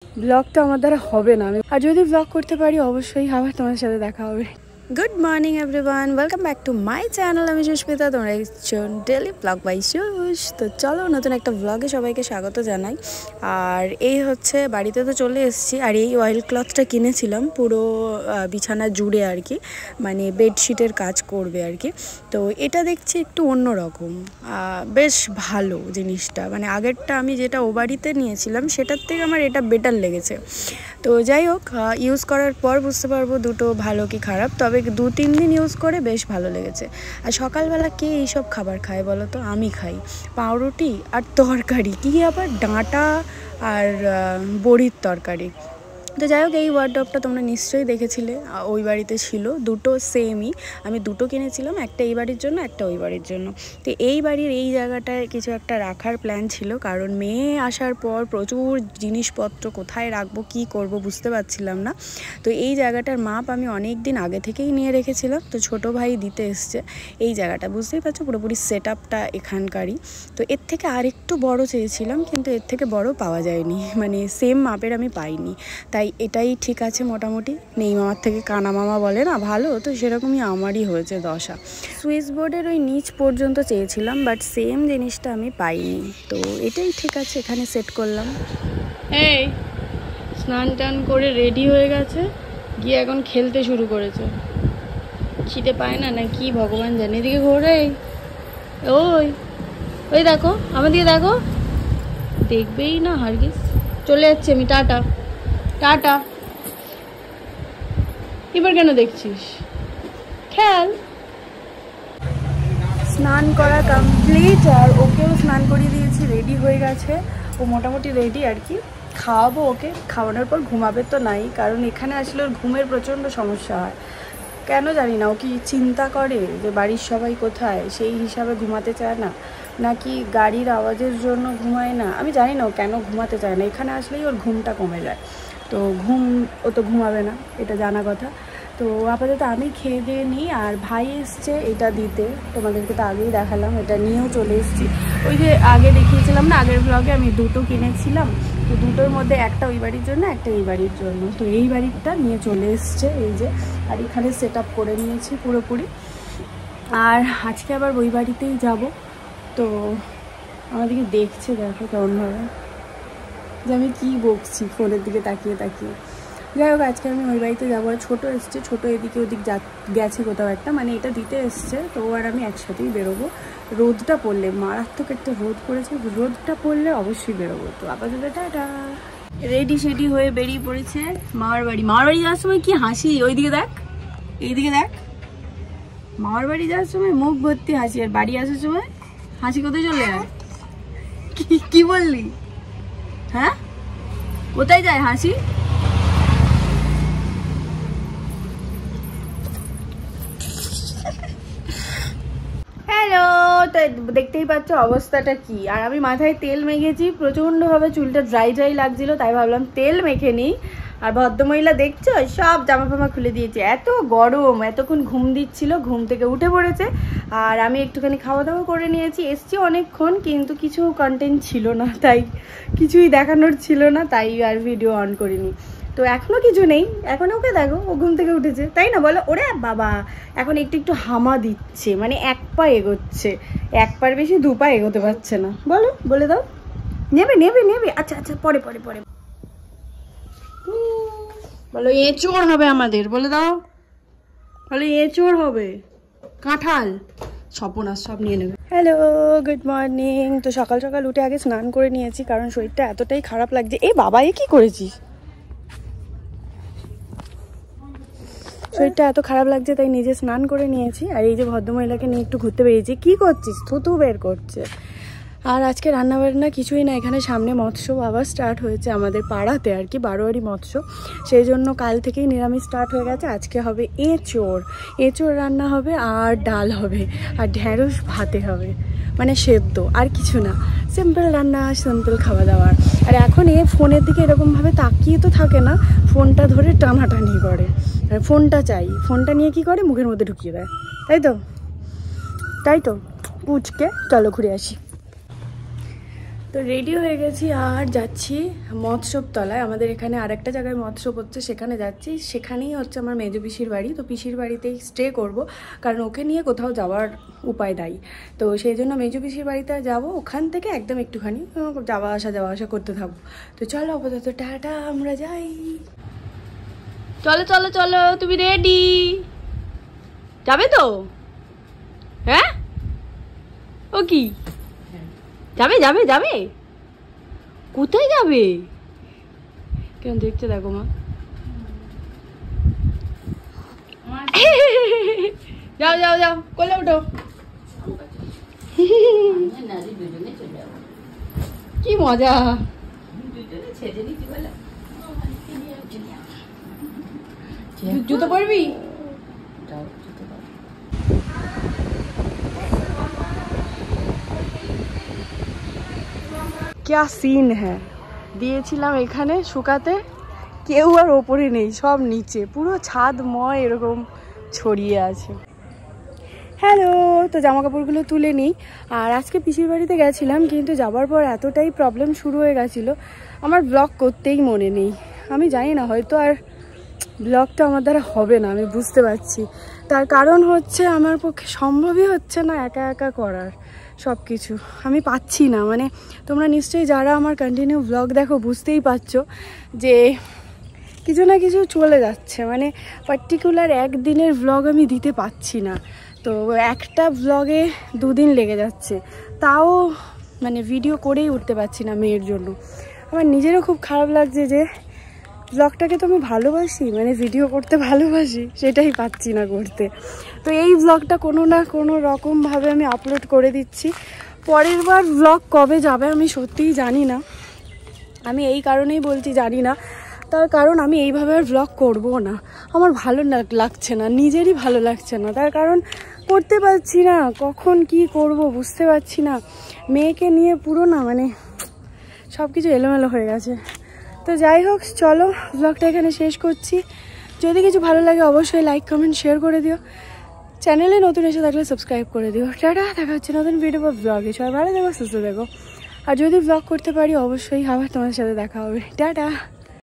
ব্লগটা আমার দ্বারা হবে না, আর যদি ব্লগ করতে পারি অবশ্যই আবার তোমার সাথে দেখা হবে। Good morning everyone, welcome back to my channel. আমি সুস্মিতা, তোমরা দেখছো ডেলি ব্লগ বাই সুস। তো চলো নতুন একটা ব্লগে সবাইকে স্বাগত জানাই। আর এই হচ্ছে বাড়িতে তো চলে এসেছি, আর এই অয়েল ক্লথটা কিনেছিলাম পুরো বিছানা জুড়ে আর কি, মানে বেডশিটের কাজ করবে আর কি। তো এটা দেখছি একটু অন্যরকম, বেশ ভালো জিনিসটা, মানে আগেরটা আমি যেটা ও বাড়িতে নিয়েছিলাম সেটার থেকে আমার এটা বেটার লেগেছে। তো যাই হোক, ইউজ করার পর বুঝতে পারবো দুটো ভালো কি খারাপ, তবে 2-3 দিন ইউজ করে বেশ ভালো লেগেছে। আর সকালবেলা কে এইসব খাবার খায় বলো তো? আমি খাই পাউরুটি আর তরকারি, কি আবার ডাঁটা আর বড়ির তরকারি। তো যাই হোক, এই ওয়ার্ডরোবটা তোমরা নিশ্চয়ই দেখেছিলে, ওই বাড়িতে ছিল দুটো সেমই। আমি দুটো কিনেছিলাম, একটা এই বাড়ির জন্য, একটা ওই বাড়ির জন্য। তো এই বাড়ির এই জায়গাটায় কিছু একটা রাখার প্ল্যান ছিল, কারণ মেয়ে আসার পর প্রচুর জিনিসপত্র কোথায় রাখবো কি করব বুঝতে পারছিলাম না। তো এই জায়গাটার মাপ আমি অনেক দিন আগে থেকেই নিয়ে রেখেছিলাম, তো ছোটো ভাই দিতে এসছে এই জায়গাটা, বুঝতেই পারছো পুরোপুরি সেট আপটা এখানকারই। তো এর থেকে আরেকটু বড় চেয়েছিলাম, কিন্তু এর থেকে বড় পাওয়া যায়নি, মানে সেম মাপের আমি পাইনি। তাই এটাই ঠিক আছে মোটামুটি। নেই মামার থেকে কানা মামা বলে না ভালো, তো সেরকমই আমারই হয়েছে দশা। সুইচ বোর্ডের ওই নিচ পর্যন্ত চেয়েছিলাম, বাট সেম জিনিসটা আমি পাইনি, তো এটাই ঠিক আছে, এখানে সেট করলাম। এই স্নান টান করে রেডি হয়ে গেছে, গিয়ে এখন খেলতে শুরু করেছে। খিদে পায় না না কি ভগবান জানে। এদিকে ঘোরে, ওই ওই দেখো আমার দিকে দেখো, দেখবেই না হারগিস। চলে যাচ্ছে, আমি টাটা টাটা। এবার কেন দেখছিস? খেল। স্নান করা কমপ্লিট, আর ওকেও স্নান করিয়ে দিয়েছি, রেডি হয়ে গেছে। ও মোটামুটি রেডি আর কি। খাওয়াবো ওকে, খাওয়ানোর পর ঘুমাবে তো নাই, কারণ এখানে আসলে ওর ঘুমের প্রচণ্ড সমস্যা হয়। কেন জানি না, ও কি চিন্তা করে যে বাড়ির সবাই কোথায়, সেই হিসাবে ঘুমাতে চায় না, নাকি গাড়ির আওয়াজের জন্য ঘুমায় না, আমি জানি না ও কেন ঘুমাতে চায় না। এখানে আসলেই ওর ঘুমটা কমে যায়, তো ও তো ঘুমাবে না, এটা জানা কথা। তো আপাতত আমি খেয়ে দিয়ে নিই, আর ভাই এসছে এটা দিতে, তোমাদেরকে তো আগেই দেখালাম, এটা নিয়েও চলে এসেছি। ওই যে আগে দেখিয়েছিলাম না, আগের ব্লগে আমি দুটো কিনেছিলাম, তো দুটোর মধ্যে একটা ওই বাড়ির জন্য, একটা এই বাড়ির জন্য। তো এই বাড়িটা নিয়ে চলে এসছে এই যে, আর এখানে সেট আপ করে নিয়েছি পুরোপুরি। আর আজকে আবার ওই বাড়িতেই যাব। তো আমাদেরকে দেখছে, দেখো কেমনভাবে যে আমি কী বকছি ফোনের দিকে তাকিয়ে তাকিয়ে। যাই হোক, আজকে আমি ওই বাড়িতে যাবো। আর ছোটো এসছে, ছোটো এদিকে ওদিক গেছে কোথাও একটা, মানে এটা দিতে এসছে, তো আর আমি একসাথেই বেরোবো। রোদটা পড়লে, মারাত্মক একটা রোদ পড়েছে, রোদটা পড়লে অবশ্যই বেরোবো। তো আপাতত টাটা। রেডি সেডি হয়ে বেরিয়ে পড়েছে মামার বাড়ি। মামার বাড়ি যাওয়ার সময় কি হাসি, ওইদিকে দেখ, এইদিকে দেখ। মামার বাড়ি যাওয়ার সময় মুখ ভর্তি হাসি, আর বাড়ি আসার সময় হাসি কোথায় চলে যায়? কি বললি? হ্যাঁ, কোথায় যায় হাসি? হ্যালো, তো দেখতেই পাচ্ছ অবস্থাটা কি। আর আমি মাথায় তেল মেখেছি, প্রচণ্ডভাবে চুলটা ড্রাই ড্রাই লাগছিল, তাই ভাবলাম তেল মেখে নিই। আর ভদ্রমহিলা দেখছো সব জামা ফামা খুলে দিয়েছে, এত গরম, এতক্ষণ ঘুম দিচ্ছিল, ঘুম থেকে উঠে পড়েছে। আর আমি একটুখানি খাওয়া দাওয়া করে নিয়েছি, এসছি অনেকক্ষণ, কিন্তু কিছু কন্টেন্ট ছিল না, তাই কিছুই দেখানোর ছিল না, তাই আর ভিডিও অন করিনি। তো এখনো কিছু নেই, এখন ওকে দেখো, ও ঘুম থেকে উঠেছে, তাই না বলো? ওরে বাবা, এখন একটু একটু হামা দিচ্ছে, মানে এক পা এগোচ্ছে, এক পার বেশি 2 পা এগোতে পারছে না। বলো, বলে দাও। নেবে নেবে নেবে, আচ্ছা আচ্ছা, পরে পরে পরে বলো। এঁচোড় হবে আমাদের, বলে দাও। বলো এঁচোড় হবে, কাঁঠাল, সপনাস সব নিয়ে নেবে। Hello, good morning. তো সকাল সকাল উঠে আগে স্নান করে নিয়েছি, কারণ শরীরটা এতটাই খারাপ লাগছে। এ বাবা, এ কি করেছিস? শরীরটা এত খারাপ লাগছে, তাই নিজে স্নান করে নিয়েছি। আর এই যে ভদ্রমহিলাকে নিয়ে একটু ঘুরতে বেরিয়েছি। কি করছিস? থুতু বের করছে। আর আজকে রান্নাবান্না কিছুই না, এখানে সামনে মৎস্য আবার স্টার্ট হয়েছে আমাদের পাড়াতে আর কি, বারোয়ারি মৎস্য, সেই জন্য কাল থেকেই নিরামিষ স্টার্ট হয়ে গেছে। আজকে হবে এঁচোড়, এঁচোড় রান্না হবে, আর ডাল হবে, আর ঢ্যাঁড়স ভাতে হবে, মানে সেদ্ধ, আর কিছু না, সিম্পল রান্না, সিম্পল খাওয়া দাওয়ার। আর এখন এ ফোনের দিকে এরকমভাবে তাকিয়ে তো থাকে না, ফোনটা ধরে টানাটানি করে, আর ফোনটা চাই, ফোনটা নিয়ে কি করে মুখের মধ্যে ঢুকিয়ে দেয়, তাই তো পুচকে। চলো ঘুরে আসি। তো রেডি হয়ে গেছি আর যাচ্ছি মৎস্যব তলায়। আমাদের এখানে আরেকটা জায়গায় মৎস্যব হচ্ছে, সেখানে যাচ্ছি। সেখানেই হচ্ছে আমার মেজো পিসির বাড়ি। তো পিসির বাড়িতেই স্টে করব, কারণ ওকে নিয়ে কোথাও যাওয়ার উপায় নাই। তো সেই জন্য মেজো পিসির বাড়িতে যাব, ওখান থেকে একদম একটুখানি যাওয়া আসা করতে থাকবো। তো চলো আপাতত টাটা, আমরা যাই। চলো চলো চলো, তুমি রেডি? যাবে তো? হ্যাঁ, ও কি যাবে যাবে যাবে? কোথায় যাবে? কেন দেখতে দেখো মা। যাও যাও যাও, কোলে উঠো। কি মজা। জুতো পরবি? क्या सीन है। দিয়েছিলাম এখানে শুকাতে, কেউ আর ওপরে নেই, সব নিচে, পুরো ছাদময় এরকম ছড়িয়ে আছে। হ্যালো, তো জামা কাপড়গুলো তুলে নিই। আর আজকে পিসির বাড়িতে গেছিলাম, কিন্তু যাবার পর এতটাই প্রবলেম শুরু হয়ে গেছিলো, আমার ব্লগ করতেই মনে নেই। আমি জানি না, হয়তো আর ব্লগটা আমার দ্বারা হবে না, আমি বুঝতে পারছি। তার কারণ হচ্ছে আমার পক্ষে সম্ভবই হচ্ছে না একা একা করার সব কিছু। আমি পাচ্ছি না, মানে তোমরা নিশ্চয়ই যারা আমার কন্টিনিউ ব্লগ দেখো বুঝতেই পারছো যে কিছু না কিছু চলে যাচ্ছে, মানে পার্টিকুলার একদিনের ব্লগ আমি দিতে পারছি না। তো একটা ব্লগে 2 দিন লেগে যাচ্ছে, তাও মানে ভিডিও করেই উঠতে পারছি না মেয়ের জন্য। আমার নিজেরও খুব খারাপ লাগছে যে ব্লগটাকে তো আমি ভালোবাসি, মানে ভিডিও করতে ভালোবাসি, সেটাই পাচ্ছি না করতে। তো এই ব্লগটা কোনো না কোনো রকমভাবে আমি আপলোড করে দিচ্ছি। পরের বার ব্লগ কবে যাবে আমি সত্যিই জানি না। আমি এই কারণেই বলছি জানি না, তার কারণ আমি এইভাবে আর ব্লগ করবো না। আমার ভালো লাগছে না, নিজেরই ভালো লাগছে না, তার কারণ করতে পারছি না, কখন কি করব বুঝতে পারছি না। মেয়েকে নিয়ে পুরো না মানে সব কিছু এলোমেলো হয়ে গেছে। তো যাই হোক, চলো ব্লগটা এখানে শেষ করছি। যদি কিছু ভালো লাগে অবশ্যই লাইক কমেন্ট শেয়ার করে দিও। চ্যানেলে নতুন এসে থাকলে সাবস্ক্রাইব করে দিও। টাটা, দেখা হচ্ছে নতুন ভিডিও বা ব্লগে। সবাই ভালো দেখো, সুস্থ দেখো। আর যদি ব্লগ করতে পারি অবশ্যই আবার তোমার সাথে দেখা হবে। টাটা।